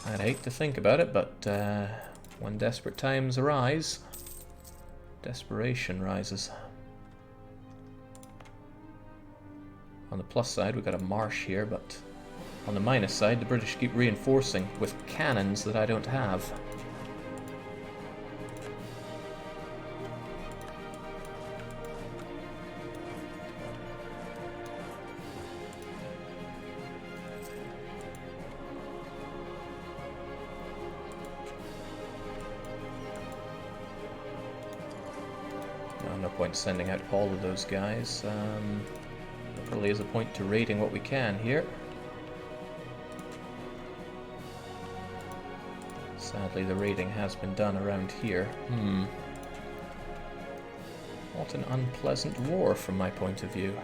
I'd hate to think about it, but when desperate times arise, desperation rises. On the plus side, we've got a marsh here, but on the minus side, the British keep reinforcing with cannons that I don't have. No point sending out all of those guys. There probably is a point to raiding what we can here. Sadly, the raiding has been done around here. What an unpleasant war from my point of view.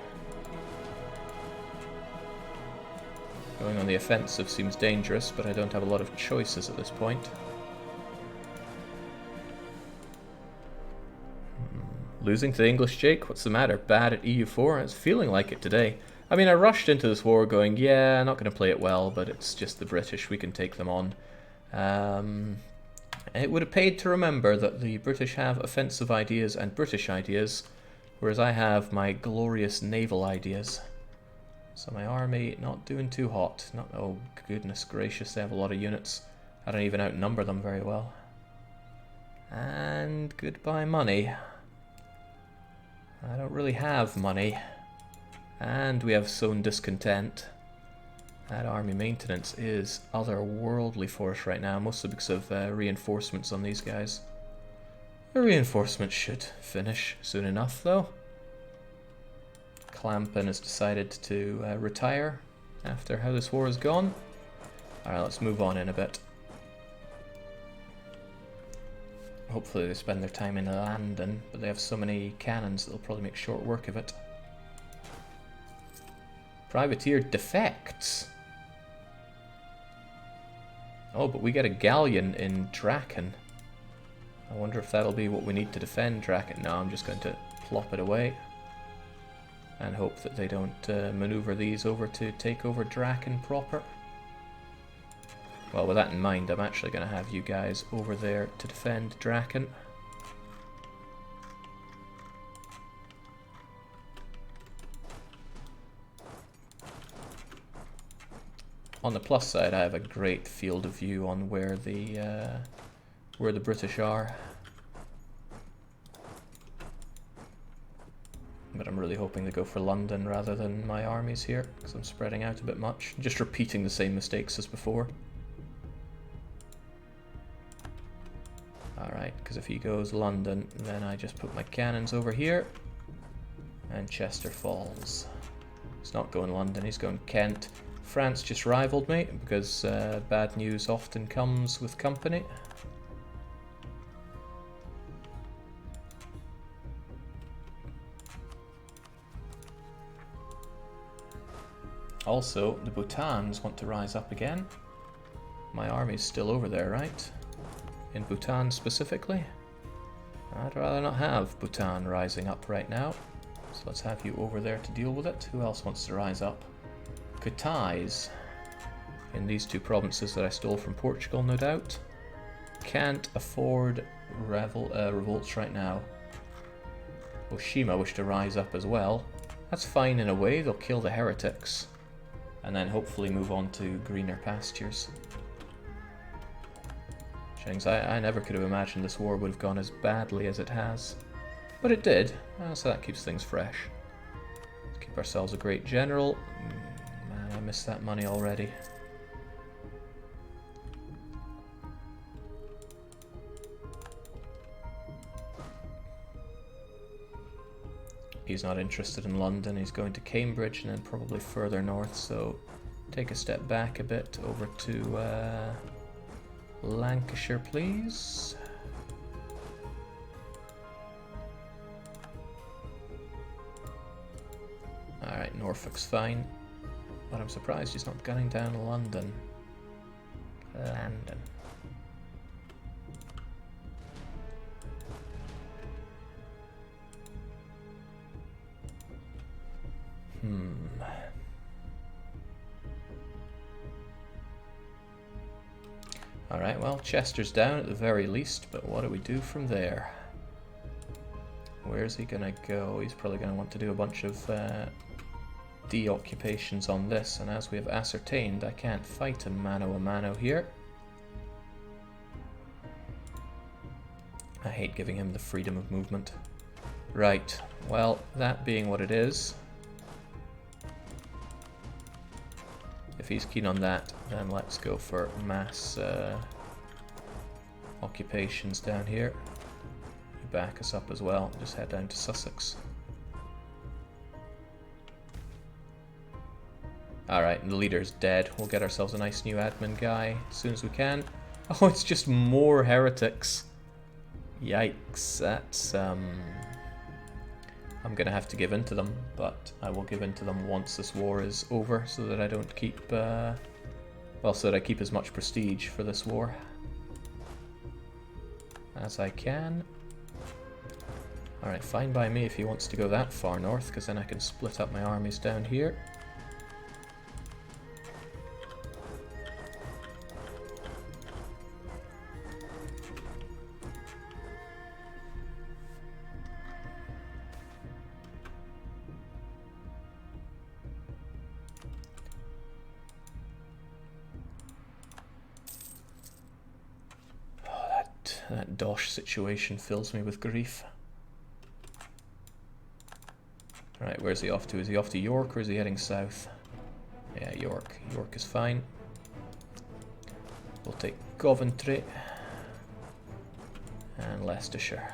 Going on the offensive seems dangerous, but I don't have a lot of choices at this point. Losing to the English, Jake? What's the matter? Bad at EU4? It's feeling like it today. I mean, I rushed into this war going, yeah, not going to play it well, but it's just the British, we can take them on. It would have paid to remember that the British have offensive ideas and British ideas, whereas I have my glorious naval ideas. So my army not doing too hot. Not, oh goodness gracious, they have a lot of units. I don't even outnumber them very well. And goodbye money. I don't really have money. And we have sown discontent. That army maintenance is otherworldly for us right now, mostly because of reinforcements on these guys. The reinforcements should finish soon enough, though. Clampin has decided to retire after how this war has gone. Alright, let's move on in a bit. Hopefully they spend their time in London, but they have so many cannons that they'll probably make short work of it. Privateer defects. Oh, but we get a galleon in Draken. I wonder if that'll be what we need to defend Draken. No, I'm just going to plop it away. And hope that they don't maneuver these over to take over Draken proper. Well, with that in mind, I'm actually going to have you guys over there to defend Draken. On the plus side, I have a great field of view on where the British are. But I'm really hoping they go for London rather than my armies here, because I'm spreading out a bit much. Just repeating the same mistakes as before. Alright, because if he goes London, then I just put my cannons over here. And Chester falls. He's not going London, he's going Kent. France just rivaled me, because bad news often comes with company. Also, the Bhutans want to rise up again. My army's still over there, right? In Bhutan specifically. I'd rather not have Bhutan rising up right now. So let's have you over there to deal with it. Who else wants to rise up? Kutai's in these two provinces that I stole from Portugal, no doubt. Can't afford revolts right now. Oshima wish to rise up as well. That's fine in a way, they'll kill the heretics. And then hopefully move on to greener pastures. Jennings, I never could have imagined this war would have gone as badly as it has. But it did, so that keeps things fresh. Let's keep ourselves a great general. Man, I missed that money already. He's not interested in London, he's going to Cambridge and then probably further north, so take a step back a bit over to Lancashire, please. Alright, Norfolk's fine, but I'm surprised he's not gunning down London. London. Alright, well, Chester's down at the very least, but what do we do from there? Where's he gonna go? He's probably gonna want to do a bunch of deoccupations on this, and as we have ascertained, I can't fight him mano a mano here. I hate giving him the freedom of movement. Right, well, that being what it is, if he's keen on that, then let's go for mass occupations down here. You back us up as well, just head down to Sussex. Alright, and the leader's dead. We'll get ourselves a nice new admin guy as soon as we can. Oh, it's just more heretics. Yikes, that's I'm gonna have to give in to them, but I will give in to them once this war is over, so that I don't keep, well, so that I keep as much prestige for this war as I can. Alright, fine by me if he wants to go that far north, because then I can split up my armies down here. That dosh situation fills me with grief. Right, where's he off to? Is he off to York or is he heading south? Yeah, York. York is fine. We'll take Coventry and Leicestershire.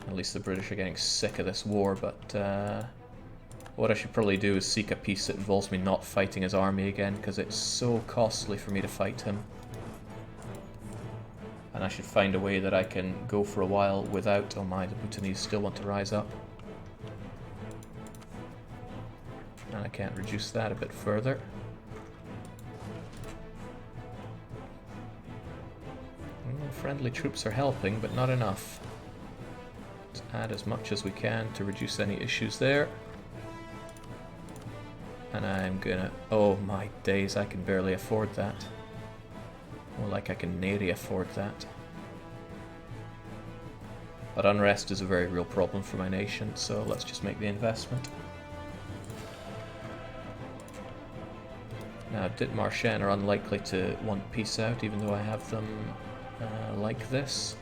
At least the British are getting sick of this war, but what I should probably do is seek a peace that involves me not fighting his army again, because it's so costly for me to fight him. And I should find a way that I can go for a while without... Oh my, the Bhutanese still want to rise up. And I can't reduce that a bit further. Friendly troops are helping, but not enough. Let's add as much as we can to reduce any issues there. And I'm gonna... Oh my days, I can barely afford that. More like I can nary afford that. But unrest is a very real problem for my nation, so let's just make the investment. Now, Ditmarshan are unlikely to want peace out, even though I have them like this.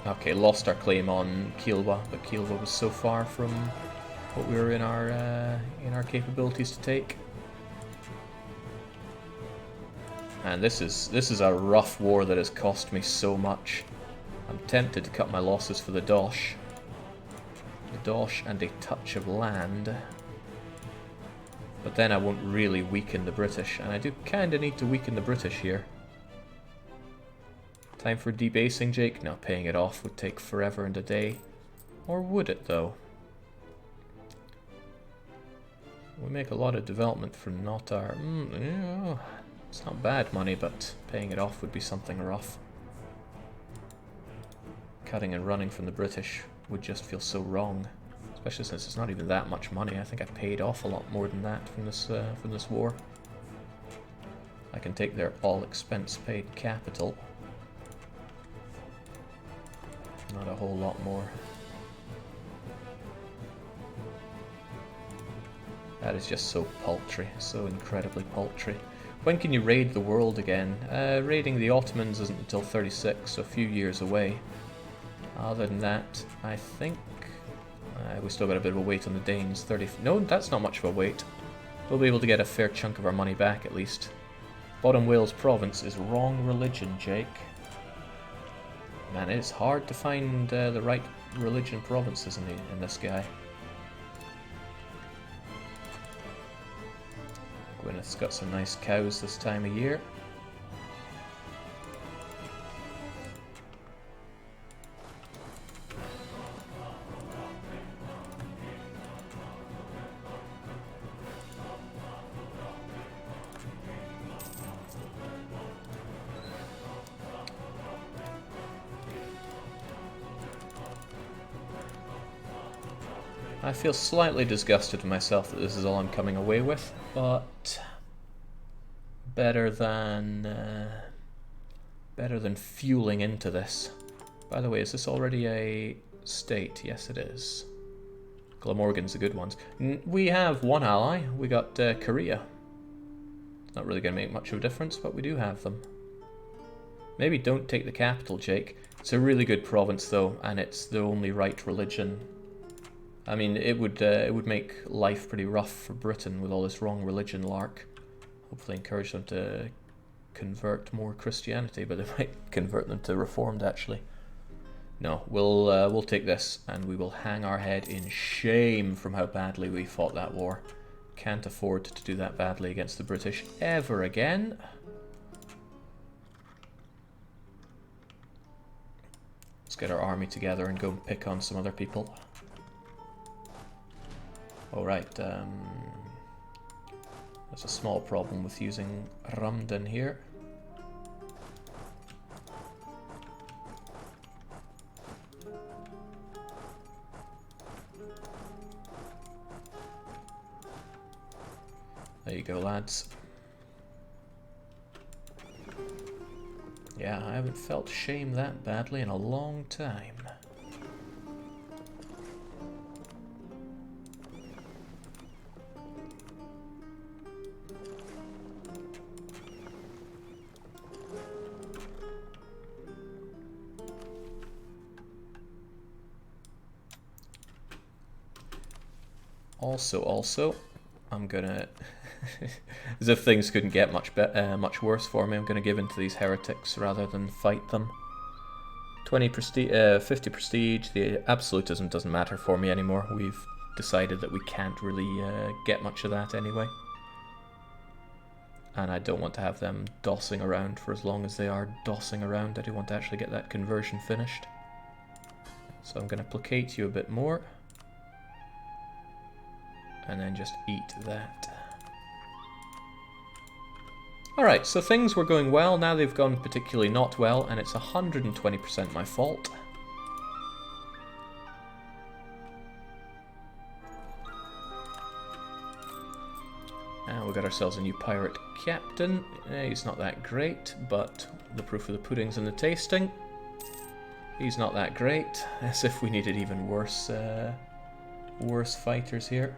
Okay, lost our claim on Kilwa, but Kilwa was so far from what we were in our capabilities to take. And this is a rough war that has cost me so much. I'm tempted to cut my losses for the Dosh. The Dosh and a touch of land. But then I won't really weaken the British, and I do kinda need to weaken the British here. Time for debasing, Jake? No, paying it off would take forever and a day. Or would it, though? We make a lot of development for not our... yeah, it's not bad money, but paying it off would be something rough. Cutting and running from the British would just feel so wrong. Especially since it's not even that much money. I think I paid off a lot more than that from this war. I can take their all-expense-paid capital. Not a whole lot more. That is just so paltry, so incredibly paltry. When can you raid the world again? Raiding the Ottomans isn't until 36, so a few years away. Other than that, I think we still got a bit of a wait on the Danes. 30. No, that's not much of a wait. We'll be able to get a fair chunk of our money back at least. Bottom Wales province is wrong religion, Jake. Man, it's hard to find the right religion provinces in this guy. Gwyneth's got some nice cows this time of year. I feel slightly disgusted with myself that this is all I'm coming away with, but better than fueling into this. By the way, is this already a state? Yes, it is. Glamorgan's the good ones. We have one ally. We got Korea. It's not really going to make much of a difference, but we do have them. Maybe don't take the capital, Jake. It's a really good province, though, and it's the only right religion. I mean, it would make life pretty rough for Britain with all this wrong religion lark. Hopefully encourage them to convert more Christianity, but they might convert them to Reformed, actually. No, we'll take this, and we will hang our head in shame from how badly we fought that war. Can't afford to do that badly against the British ever again. Let's get our army together and go and pick on some other people. Alright, there's a small problem with using Ramdan here. There you go, lads. Yeah, I haven't felt shame that badly in a long time. Also, I'm gonna, as if things couldn't get much worse for me, I'm gonna give in to these heretics rather than fight them. 20 prestige, 50 prestige. The absolutism doesn't matter for me anymore. We've decided that we can't really get much of that anyway, and I don't want to have them dossing around for as long as they are dossing around. I do want to actually get that conversion finished. So I'm gonna placate you a bit more. And then just eat that. Alright, so things were going well, now they've gone particularly not well, and it's 120% my fault. And we got ourselves a new pirate captain. He's not that great, but the proof of the pudding's in the tasting. He's not that great, as if we needed even worse, worse fighters here.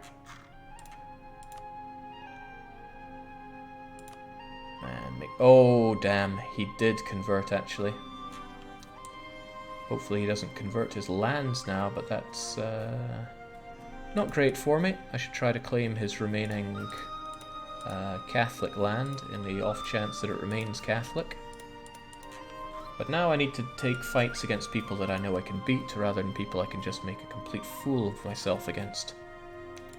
Oh, damn, he did convert, actually. Hopefully he doesn't convert his lands now, but that's not great for me. I should try to claim his remaining Catholic land in the off chance that it remains Catholic. But now I need to take fights against people that I know I can beat, rather than people I can just make a complete fool of myself against.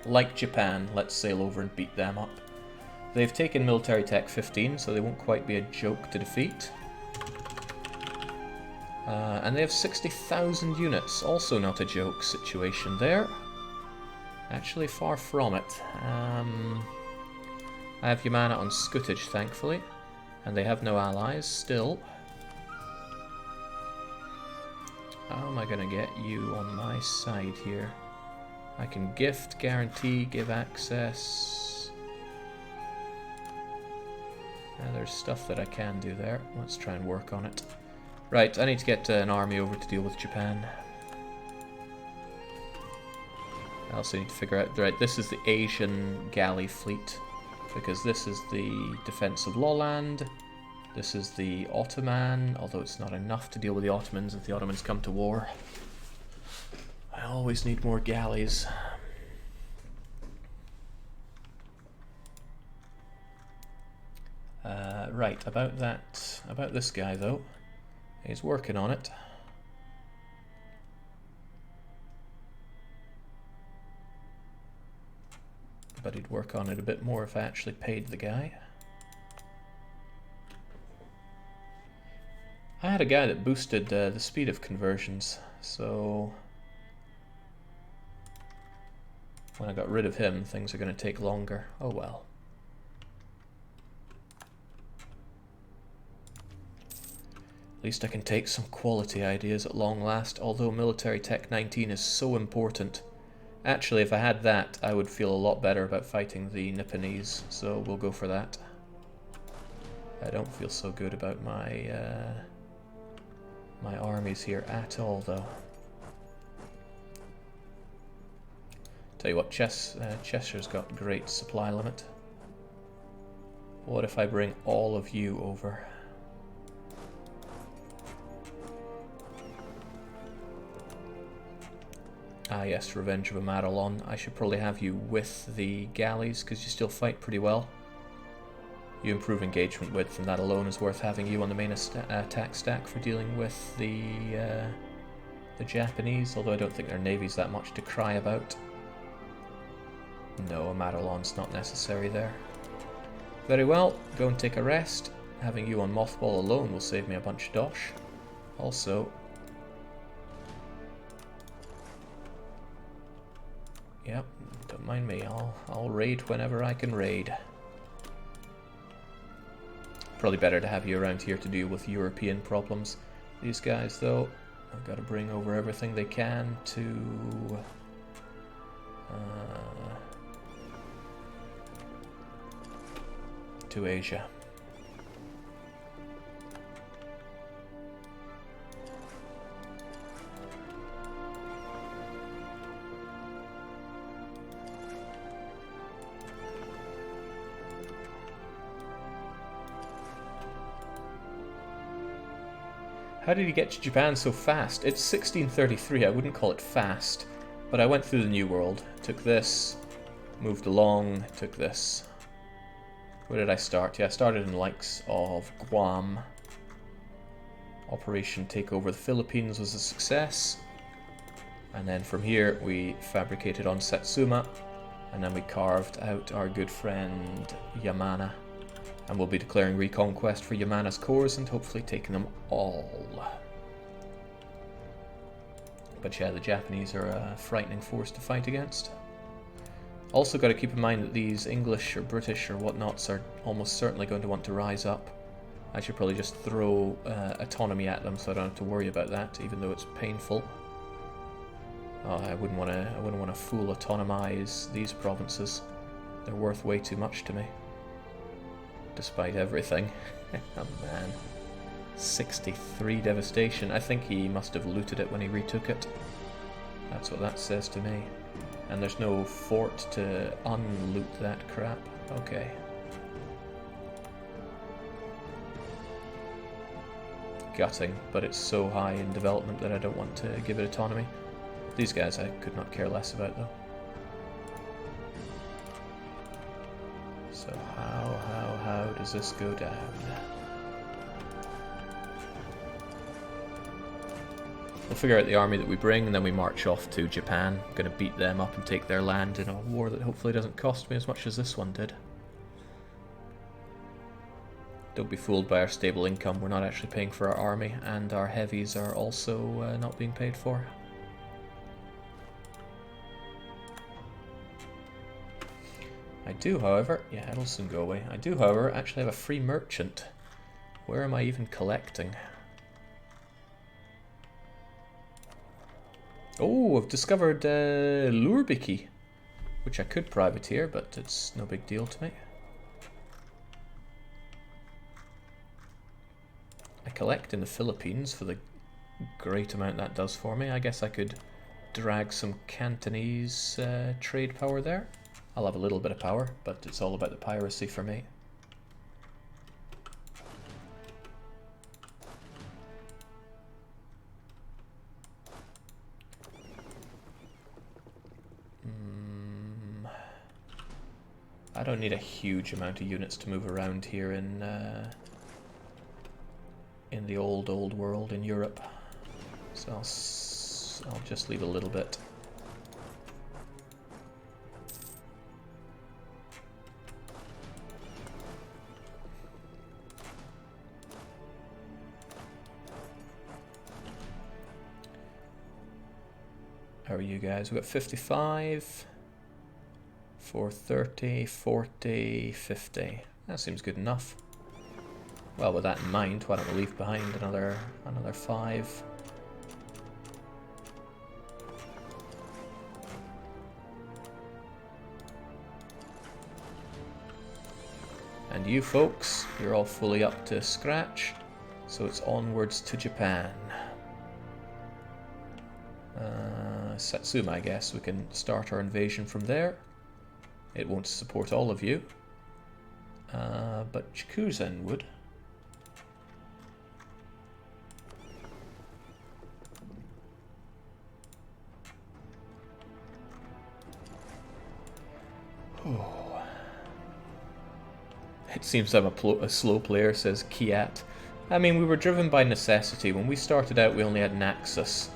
Like Japan, let's sail over and beat them up. They've taken military tech 15, so they won't quite be a joke to defeat. And they have 60,000 units, also not a joke situation there. Actually, far from it. I have Yamana on Scuttage, thankfully, and they have no allies still. How am I going to get you on my side here? I can gift, guarantee, give access. There's stuff that I can do there. Let's try and work on it. Right, I need to get an army over to deal with Japan. I also need to figure out... Right, this is the Asian galley fleet, because this is the defense of Lowland. This is the Ottoman, although it's not enough to deal with the Ottomans if the Ottomans come to war. I always need more galleys. Right, about this guy though. He's working on it. But he'd work on it a bit more if I actually paid the guy. I had a guy that boosted the speed of conversions, so when I got rid of him, things are going to take longer. Oh well. At least I can take some quality ideas at long last, although military tech 19 is so important. Actually, if I had that, I would feel a lot better about fighting the Nipponese, so we'll go for that. I don't feel so good about my my armies here at all, though. Tell you what, Cheshire's got great supply limit. What if I bring all of you over? Ah yes, Revenge of a Madelon. I should probably have you with the galleys, because you still fight pretty well. You improve engagement width, and that alone is worth having you on the main attack stack for dealing with the Japanese, although I don't think their navy's that much to cry about. No, a Madelon's not necessary there. Very well, go and take a rest. Having you on Mothball alone will save me a bunch of dosh. Also, yep, don't mind me, I'll raid whenever I can raid. Probably better to have you around here to deal with European problems. These guys, though, I've got to bring over everything they can to Asia. How did he get to Japan so fast? It's 1633, I wouldn't call it fast, but I went through the New World, took this, moved along, took this. Where did I start? Yeah, I started in the likes of Guam. Operation Take Over the Philippines was a success. And then from here we fabricated on Satsuma, and then we carved out our good friend Yamana. And we'll be declaring reconquest for Yamana's cores and hopefully taking them all. But yeah, the Japanese are a frightening force to fight against. Also got to keep in mind that these English or British or whatnots are almost certainly going to want to rise up. I should probably just throw autonomy at them so I don't have to worry about that, even though it's painful. Oh, I wouldn't want to full autonomize these provinces. They're worth way too much to me. Despite everything. Oh man. 63 devastation. I think he must have looted it when he retook it. That's what that says to me. And there's no fort to unloot that crap. Okay. Gutting, but it's so high in development that I don't want to give it autonomy. These guys I could not care less about though. So how does this go down? We'll figure out the army that we bring and then we march off to Japan. I'm going to beat them up and take their land in a war that hopefully doesn't cost me as much as this one did. Don't be fooled by our stable income. We're not actually paying for our army, and our heavies are also not being paid for. I do, however, yeah, it'll soon go away. I do, however, actually have a free merchant. Where am I even collecting? Oh, I've discovered Lurbiki, which I could privateer, but it's no big deal to me. I collect in the Philippines for the great amount that does for me. I guess I could drag some Cantonese trade power there. I'll have a little bit of power, but it's all about the piracy for me. I don't need a huge amount of units to move around here in the old world in Europe, so I'll just leave a little bit. How are you guys? We've got 55, 430, 40, 50. That seems good enough. Well, with that in mind, why don't we leave behind another 5? you folks, you're all fully up to scratch, so it's onwards to Japan. Satsuma, I guess, we can start our invasion from there. It won't support all of you, but Chikuzen would. Oh. It seems I'm a slow player, says Kiat. I mean, we were driven by necessity. When we started out, we only had Naxos.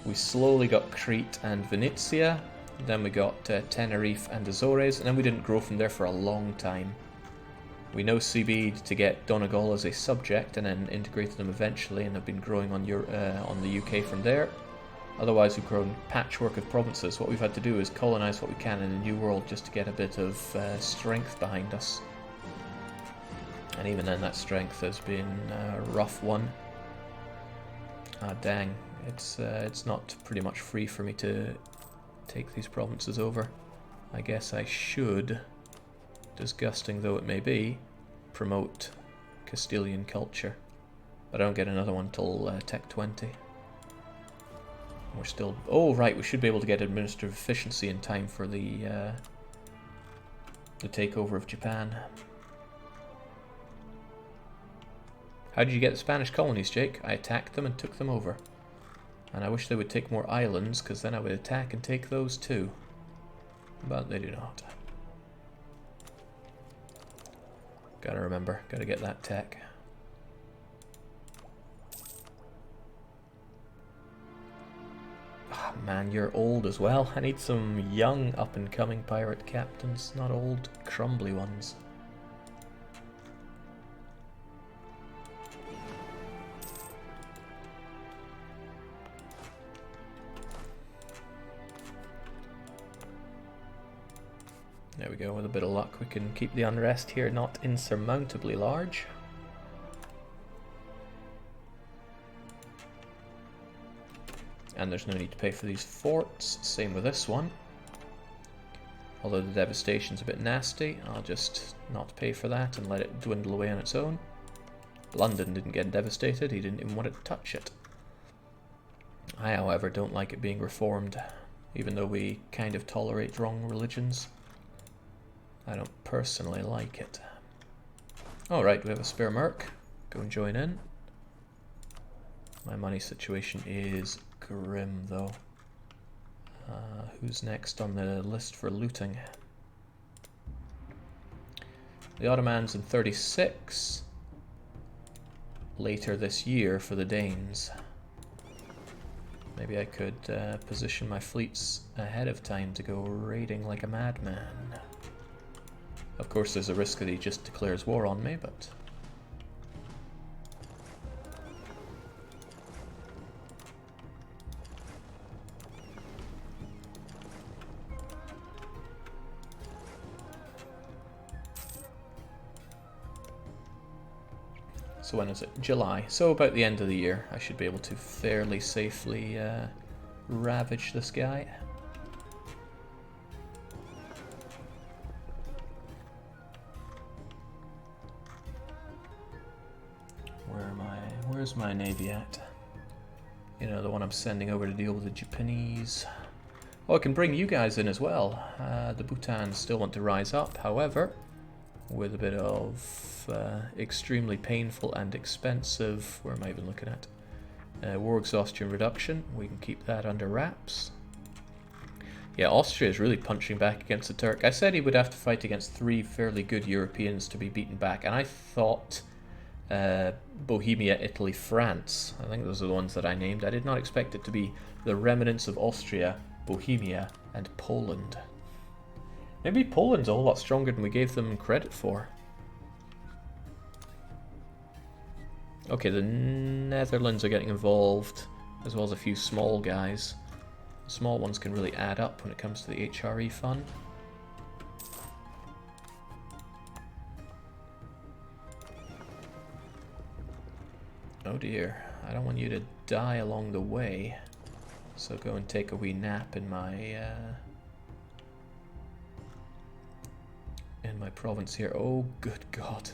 We slowly got Crete and Venetia, then we got Tenerife and Azores, and then we didn't grow from there for a long time. We know CB'd to get Donegal as a subject, and then integrated them eventually, and have been growing on the UK from there. Otherwise, we've grown patchwork of provinces. What we've had to do is colonise what we can in the New World just to get a bit of strength behind us. And even then, that strength has been a rough one. Ah, dang. It's not pretty much free for me to take these provinces over. I guess I should, disgusting though it may be, promote Castilian culture. But I don't get another one till Tech 20. We're still... Oh, right, we should be able to get administrative efficiency in time for the takeover of Japan. How did you get the Spanish colonies, Jake? I attacked them and took them over. And I wish they would take more islands, because then I would attack and take those too. But they do not. Gotta remember, gotta get that tech. Oh, man, you're old as well. I need some young up-and-coming pirate captains, not old, crumbly ones. There we go, with a bit of luck we can keep the unrest here not insurmountably large. And there's no need to pay for these forts, same with this one. Although the devastation's a bit nasty, I'll just not pay for that and let it dwindle away on its own. London didn't get devastated, he didn't even want to touch it. I, however, don't like it being reformed, even though we kind of tolerate wrong religions. I don't personally like it. Alright, we have a spare merc. Go and join in. My money situation is grim, though. Who's next on the list for looting? The Ottomans in 36. Later this year for the Danes. Maybe I could position my fleets ahead of time to go raiding like a madman. Of course, there's a risk that he just declares war on me, but... So when is it? July. So about the end of the year, I should be able to fairly safely ravage this guy. Where's my navy at? You know, the one I'm sending over to deal with the Japanese. Oh, I can bring you guys in as well. The Bhutans still want to rise up, however, with a bit of extremely painful and expensive... Where am I even looking at? War exhaustion reduction. We can keep that under wraps. Yeah, Austria is really punching back against the Turk. I said he would have to fight against 3 fairly good Europeans to be beaten back, and I thought... Bohemia, Italy, France. I think those are the ones that I named. I did not expect it to be the remnants of Austria, Bohemia, and Poland. Maybe Poland's a whole lot stronger than we gave them credit for. Okay, the Netherlands are getting involved, as well as a few small guys. The small ones can really add up when it comes to the HRE fund. Oh dear, I don't want you to die along the way, so go and take a wee nap in my my province here. Oh, good God.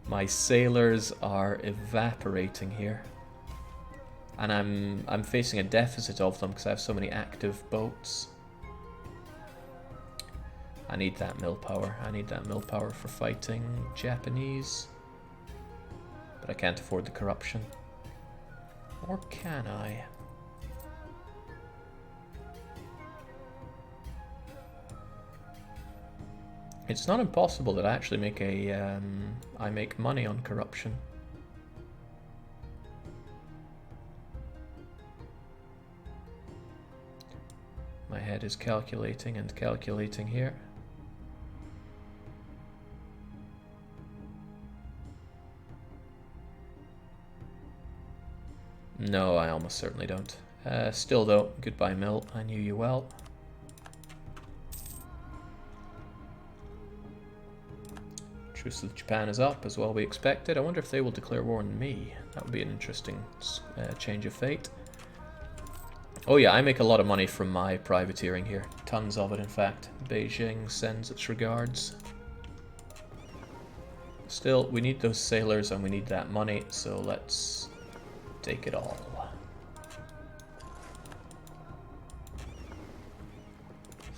My sailors are evaporating here. And I'm facing a deficit of them because I have so many active boats. I need that mill power. I need that mill power for fighting Japanese. But I can't afford the corruption. Or can I? It's not impossible that I actually make I make money on corruption. My head is calculating and calculating here. No, I almost certainly don't. Still though, goodbye mill, I knew you well. Truce with Japan is up, as well we expected. I wonder if they will declare war on me. That would be an interesting change of fate. Oh yeah, I make a lot of money from my privateering here. Tons of it, in fact. Beijing sends its regards. Still, we need those sailors and we need that money, so let's take it all.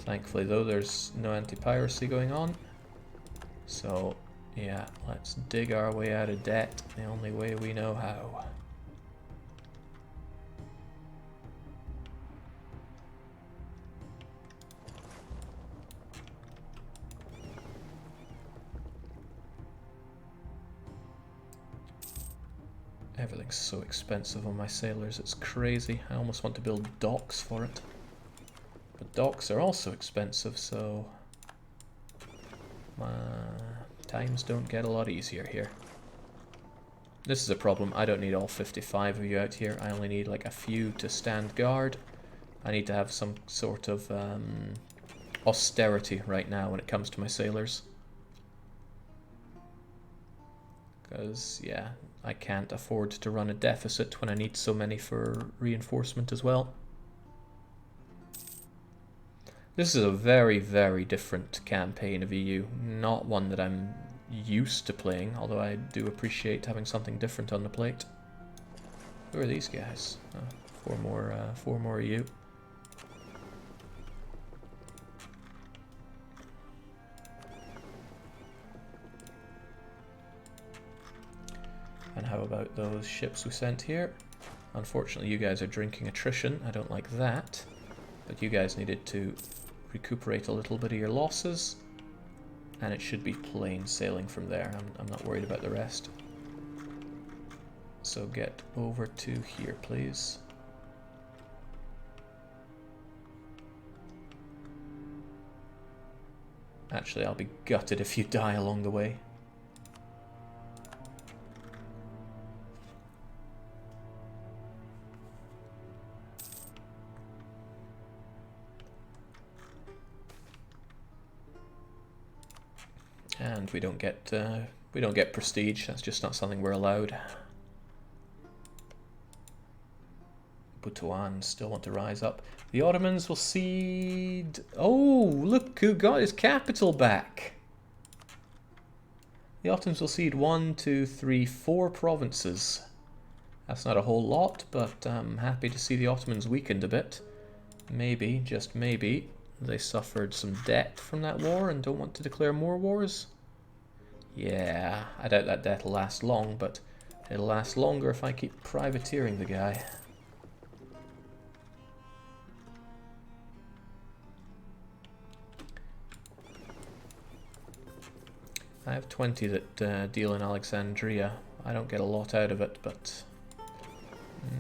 Thankfully though, there's no anti-piracy going on. So, yeah, let's dig our way out of debt the only way we know how. Everything's so expensive on my sailors, it's crazy. I almost want to build docks for it. But docks are also expensive, so times don't get a lot easier here. This is a problem. I don't need all 55 of you out here. I only need like a few to stand guard. I need to have some sort of austerity right now when it comes to my sailors. Because, yeah, I can't afford to run a deficit when I need so many for reinforcement as well. This is a very, very different campaign of EU. Not one that I'm used to playing, although I do appreciate having something different on the plate. Who are these guys? Oh, four more EU. And how about those ships we sent here? Unfortunately, you guys are drinking attrition. I don't like that. But you guys needed to recuperate a little bit of your losses. And it should be plain sailing from there. I'm not worried about the rest. So get over to here, please. Actually, I'll be gutted if you die along the way. And we don't get prestige. That's just not something we're allowed. Butuan still want to rise up. The Ottomans will cede. Oh, look who got his capital back. The Ottomans will cede 1, 2, 3, 4 provinces. That's not a whole lot, but I'm happy to see the Ottomans weakened a bit. Maybe, just maybe, they suffered some debt from that war and don't want to declare more wars. Yeah, I doubt that debt will last long, but it'll last longer if I keep privateering the guy. I have 20 that deal in Alexandria. I don't get a lot out of it, but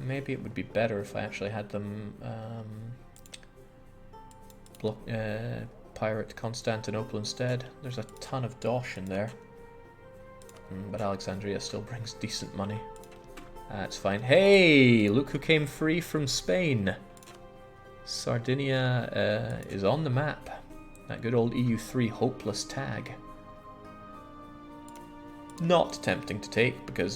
maybe it would be better if I actually had them pirate Constantinople instead. There's a ton of dosh in there. But Alexandria still brings decent money. That's fine. Hey, look who came free from Spain. Sardinia is on the map. That good old EU3 hopeless tag. Not tempting to take because